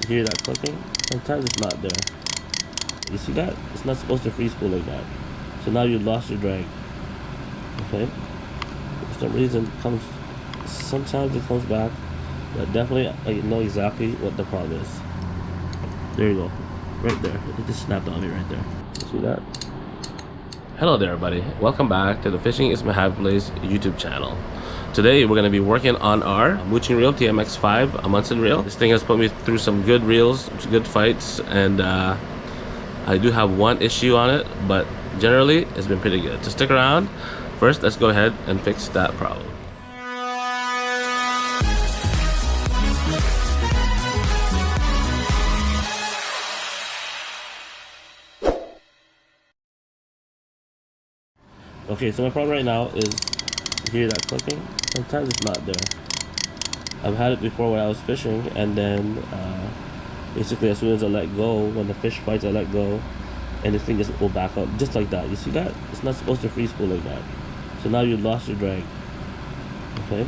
hear that clicking? Sometimes it's not there. You see that? It's not supposed to free spool like that. So now you lost your drag. Okay? For some reason it comes, sometimes it comes back, but definitely I know exactly what the problem is. There you go. Right there. It just snapped on me right there. See that? Hello there everybody. Welcome back to the Fishing is My Happy Place YouTube channel. Today we're going to be working on our mooching reel TMX5 Amundson reel. This thing has put me through some good reels, some good fights, and I do have one issue on it, but generally it's been pretty good. So stick around. First, let's go ahead and fix that problem. Okay, so my problem right now is, you hear that clicking? Sometimes it's not there. I've had it before when I was fishing, and then basically as soon as I let go, when the fish fights, I let go, and the thing just pull back out, just like that. You see that? It's not supposed to free spool like that. So now you lost your drag. Okay?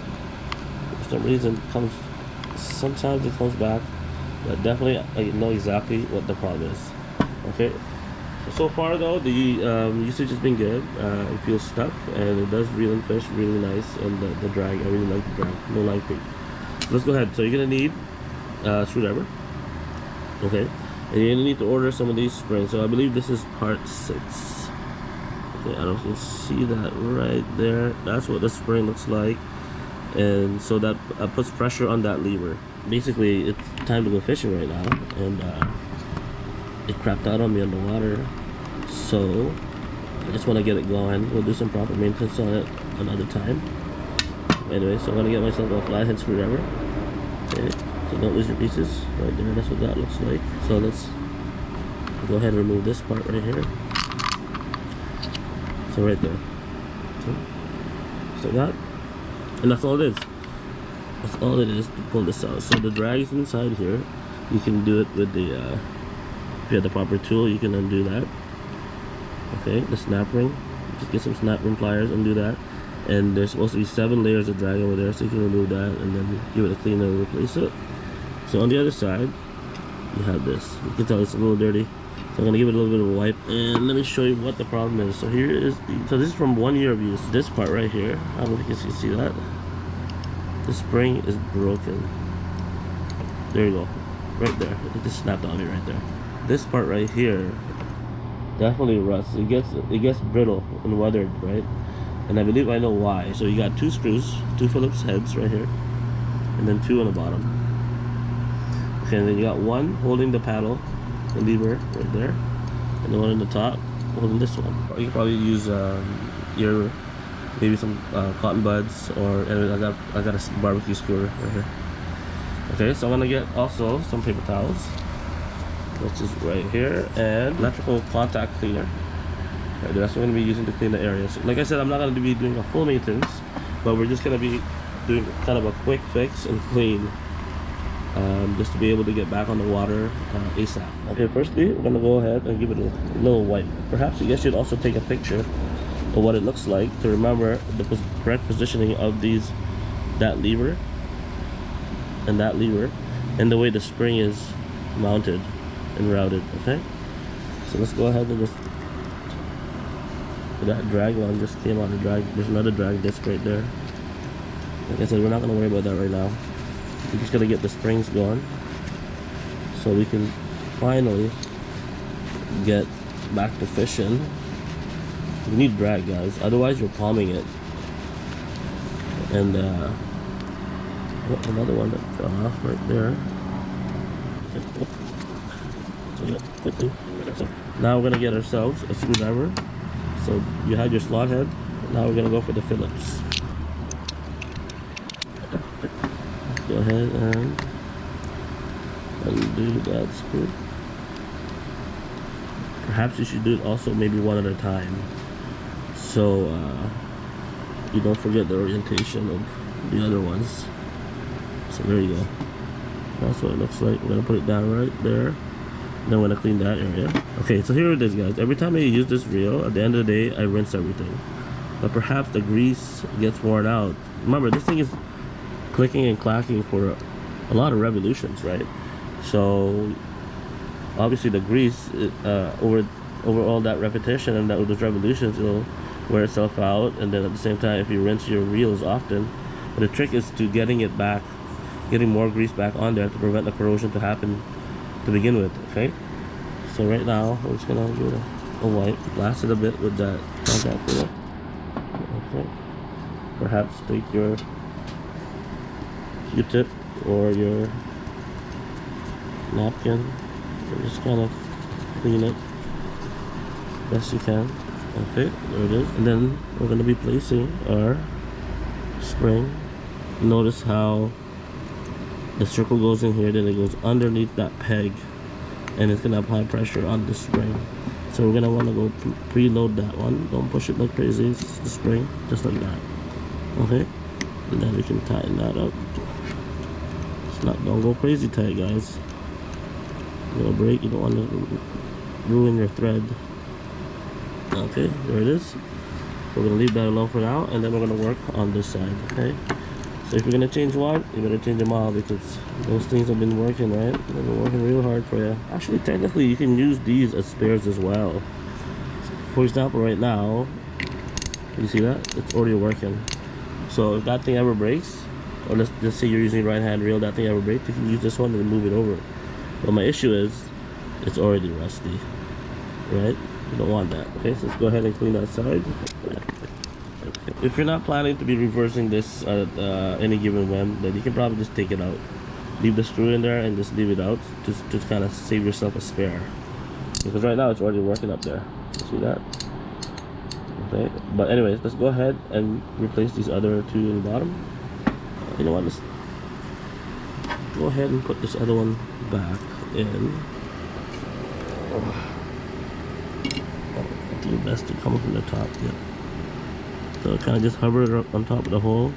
For some reason it comes, sometimes it comes back, but definitely I know exactly what the problem is. Okay? So far though, the usage has been good. It feels stuck and it does reel in fish really nice, and the drag, I really like the drag, no line creep. Let's go ahead. So you're gonna need a screwdriver, okay, and you're gonna need to order some of these springs. So I believe this is part 6. Okay, I don't know if you can see that right there. That's what the spring looks like, and so that puts pressure on that lever. Basically, it's time to go fishing right now, and it crapped out on me on the water, so I just want to get it going. We'll do some proper maintenance on it another time. Anyway, so I'm going to get myself a flathead screwdriver. Okay, so don't lose your pieces right there. That's what that looks like. So let's go ahead and remove this part right here. So right there. Okay. So that, and that's all it is. That's all it is to pull this out. So the drag is inside here. You can do it with the if you have the proper tool, you can undo that. Okay, the snap ring, just get some snap ring pliers, undo that. And there's supposed to be 7 layers of drag over there, so you can remove that and then give it a cleaner and replace it. So on the other side, you have this. You can tell it's a little dirty, so I'm gonna give it a little bit of a wipe, and let me show you what the problem is. So here is so this is from 1 year of use. This part right here, I don't know if you can see that. The spring is broken. There you go, right there. It just snapped on me right there. This part right here definitely rusts. It gets brittle and weathered, right? And I believe I know why. So you got 2 screws, 2 Phillips heads right here, and then 2 on the bottom. Okay, and then you got 1 holding the paddle, the lever right there, and the one on the top holding this one. Or you can probably use your maybe some cotton buds, or anyway, I got a barbecue skewer right here. Okay, so I'm gonna get also some paper towels, which is right here, and electrical contact cleaner. Right there. That's what we're going to be using to clean the area. So like I said, I'm not going to be doing a full maintenance, but we're just going to be doing kind of a quick fix and clean, just to be able to get back on the water ASAP. Okay, firstly, we're going to go ahead and give it a little wipe. Perhaps you guys should also take a picture of what it looks like to remember the correct positioning of that lever, and the way the spring is mounted and routed. Okay, so let's go ahead and just, that drag one just came out of drag. There's another drag disc right there. Like I said, we're not going to worry about that right now. We're just going to get the springs going so we can finally get back to fishing. We need drag, guys, otherwise you're palming it. And another one that fell off right there. So now we're gonna get ourselves a screwdriver. So you had your slot head. Now we're gonna go for the Phillips. Go ahead and undo that screw. Perhaps you should do it also maybe one at a time, so you don't forget the orientation of the other ones. So there you go. That's what it looks like. We're gonna put it down right there. Then I'm gonna clean that area. Okay, so here it is, guys. Every time I use this reel, at the end of the day, I rinse everything. But perhaps the grease gets worn out. Remember, this thing is clicking and clacking for a lot of revolutions, right? So obviously the grease, over all that repetition and those revolutions, it'll wear itself out. And then at the same time, if you rinse your reels often, but the trick is to getting more grease back on there to prevent the corrosion to happen to begin with. Okay, so right now we're just gonna do a wipe, blast it a bit with that contact cleaner. Okay, perhaps take your Q-tip or your napkin and just kind of clean it best you can. Okay, there it is. And then we're going to be placing our spring. Notice how the circle goes in here, then it goes underneath that peg, and it's going to apply pressure on the spring. So we're going to want to go preload that one. Don't push it like crazy. It's the spring, just like that. Okay, and then we can tighten that up. Don't go crazy tight, guys. It'll break. You don't want to ruin your thread. Okay, there it is. We're gonna leave that alone for now, and then we're gonna work on this side. Okay, so if you're gonna change one, you better change them all, because those things have been working, right? They've been working real hard for you. Actually, technically, you can use these as spares as well. For example, right now, you see that? It's already working. So if that thing ever breaks, or let's say you're using right hand reel, that thing ever breaks, you can use this one and move it over. But my issue is, it's already rusty, right? You don't want that. Okay, so let's go ahead and clean that side. If you're not planning to be reversing this at any given when, then you can probably just take it out. Leave the screw in there and just leave it out to kind of save yourself a spare. Because right now it's already working up there. See that? Okay, but anyways, let's go ahead and replace these other two in the bottom. You know what, let's go ahead and put this other one back in. I think best to come from the top. Yeah. So kind of just hover it up on top of the hole,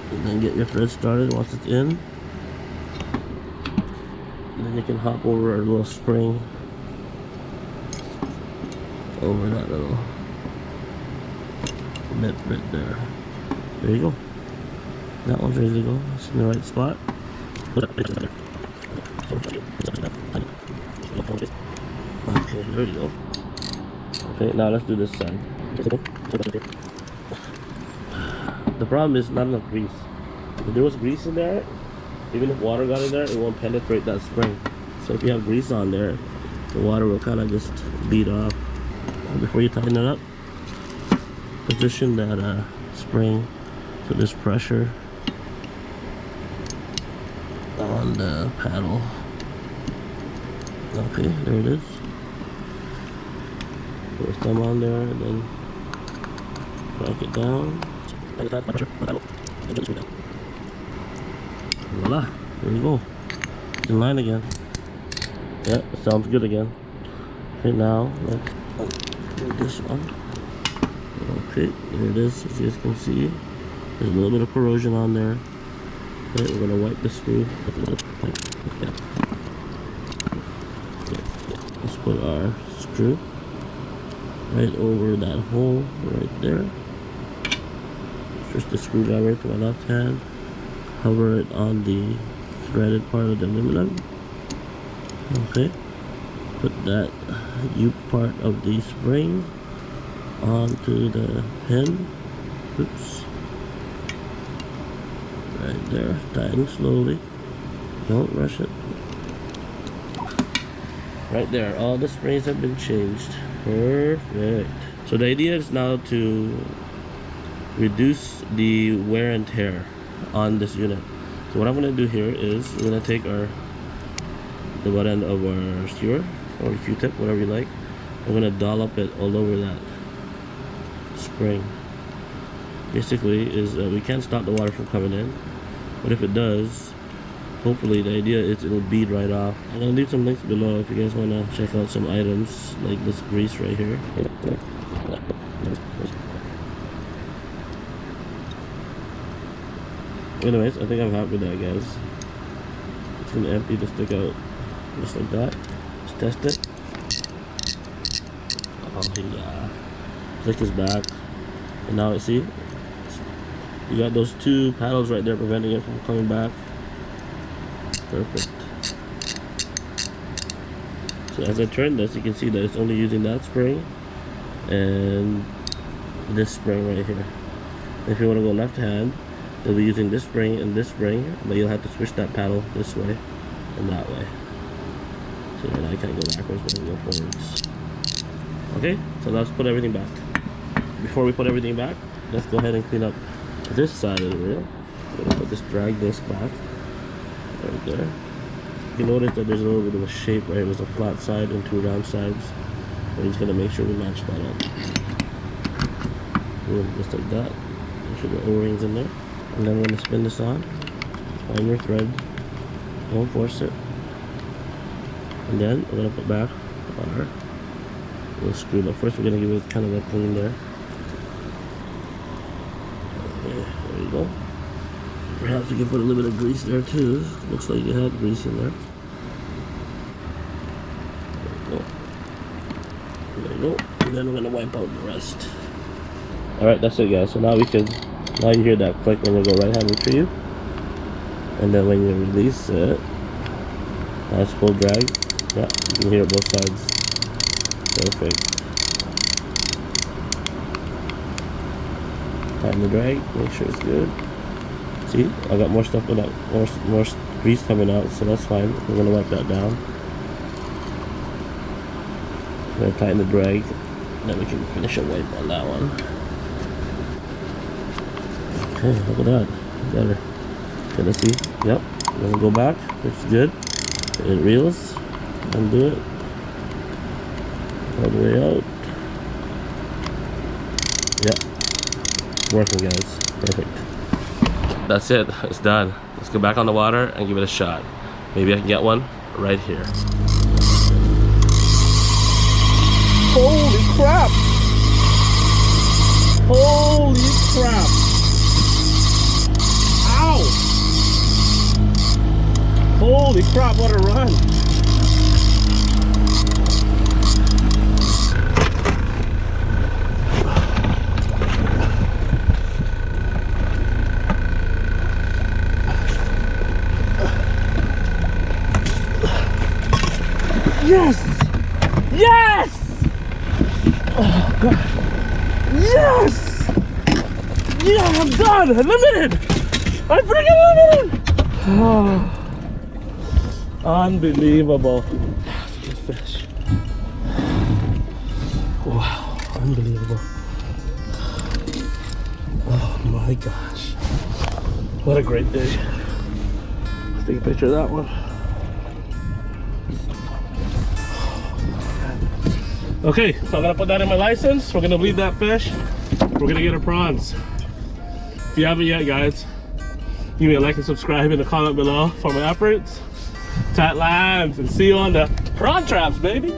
and then get your thread started once it's in. And then you can hop over a little spring over that little bit right there. There you go. That one's ready to go. It's in the right spot. Okay, there you go. Okay, now let's do this side. The problem is not enough grease. If there was grease in there, even if water got in there, it won't penetrate that spring. So if you have grease on there, the water will kind of just beat off. Before you tighten it up, position that spring to this pressure on the paddle. Okay, there it is. Put your thumb on there and then crank it down. Voila, there you go. It's in line again. Yeah, sounds good again. Okay, now let's do this one. Okay, there it is. As you guys can see, there's a little bit of corrosion on there. Okay, we're gonna wipe the screw. Let's put our screw right over that hole right there. First the screwdriver to my left hand, hover it on the threaded part of the aluminum. Okay, put that U part of the spring onto the pin. Oops. Right there, tighten slowly. Don't rush it. Right there, all the springs have been changed. Perfect. So the idea is now to reduce the wear and tear on this unit. So what I'm going to do here is we're going to take the butt end of our skewer or Q-tip, whatever you like. We're going to dollop it all over that spring. Basically is we can't stop the water from coming in, but if it does, hopefully the idea is it'll bead right off. I'm going to leave some links below if you guys want to check out some items like this grease right here. Anyways, I think I'm happy with that, guys. It's going to empty the stick out just like that. Let's test it. Oh yeah. Click is back. And now see, you got those two paddles right there preventing it from coming back. Perfect. So as I turn this, you can see that it's only using that spring and this spring right here. If you want to go left hand, you'll be using this spring and this spring, but you'll have to switch that paddle this way and that way. So right now I can't go backwards, but I can go forwards. Okay, so let's put everything back. Before we put everything back, let's go ahead and clean up this side of the reel. I'm gonna put this drag disc back right there. You notice that there's a little bit of a shape, right? There's a flat side and two round sides. We're just gonna make sure we match that up. Just like that. Make sure the O-rings in there. And then we're gonna spin this on your thread. Don't force it. And then we're gonna put back our little screw. But first we're gonna give it kind of a clean there. Okay, there you go. Perhaps we can put a little bit of grease there too. Looks like you had grease in there. There you go. And then we're gonna wipe out the rest. Alright, that's it guys. So now you hear that click when you go right hand retrieve. And then when you release it, that's full drag. Yeah, you can hear it both sides. Perfect. Tighten the drag, make sure it's good. See, I got more stuff without more grease coming out, so that's fine. We're gonna wipe that down. We're gonna tighten the drag, then we can finish a wipe on that one. Okay, look at that. Better. Okay, let's see. Yep. We're gonna go back, which is good. It reels. Undo it. All the way out. Yep. Working, guys. Perfect. That's it. It's done. Let's go back on the water and give it a shot. Maybe I can get one right here. Holy crap! Holy crap! Ow! Holy crap, what a run! Yes! Yes! Oh God! Yes! Yeah, I'm done! Limited! I'm freaking limited! Oh, unbelievable. That's a good fish. Wow, unbelievable. Oh my gosh. What a great day. Let's take a picture of that one. Okay, so I'm gonna put that in my license. We're gonna bleed that fish. We're gonna get our prawns. If you haven't yet, guys, give me a like and subscribe in the comment below for my efforts. Tat lands and see you on the prawn traps, baby.